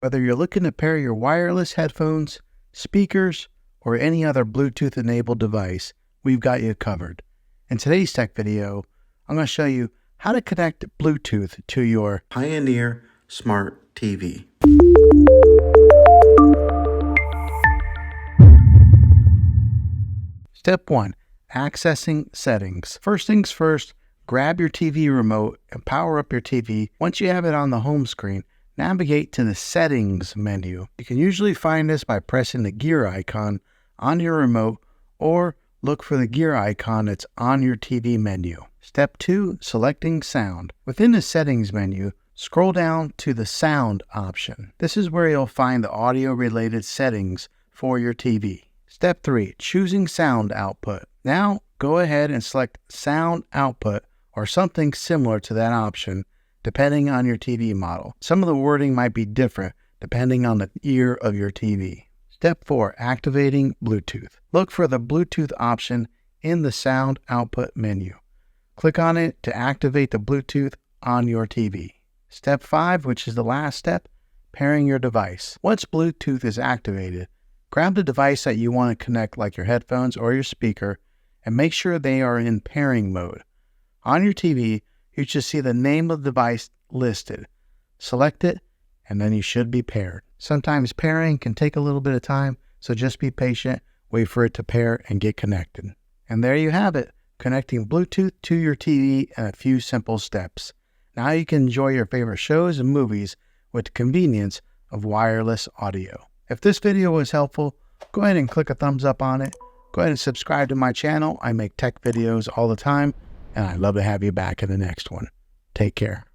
Whether you're looking to pair your wireless headphones, speakers, or any other Bluetooth-enabled device, we've got you covered. In today's tech video, I'm going to show you how to connect Bluetooth to your Pioneer Smart TV. Step 1. Accessing settings. First things first, grab your TV remote and power up your TV. Once you have it on the home screen, navigate to the Settings menu. You can usually find this by pressing the gear icon on your remote or look for the gear icon that's on your TV menu. Step 2. Selecting sound. Within the Settings menu, scroll down to the Sound option. This is where you'll find the audio-related settings for your TV. Step 3. Choosing sound output. Now, go ahead and select sound output or something similar to that option depending on your TV model. Some of the wording might be different depending on the ear of your TV. Step 4. Activating Bluetooth. Look for the Bluetooth option in the sound output menu. Click on it to activate the Bluetooth on your TV. Step 5, which is the last step, pairing your device. Once Bluetooth is activated, grab the device that you want to connect, like your headphones or your speaker, and make sure they are in pairing mode. On your TV, you should see the name of the device listed. Select it, and then you should be paired. Sometimes pairing can take a little bit of time, so just be patient, wait for it to pair and get connected. And there you have it, connecting Bluetooth to your TV in a few simple steps. Now you can enjoy your favorite shows and movies with the convenience of wireless audio. If this video was helpful, go ahead and click a thumbs up on it. Go ahead and subscribe to my channel. I make tech videos all the time, and I'd love to have you back in the next one. Take care.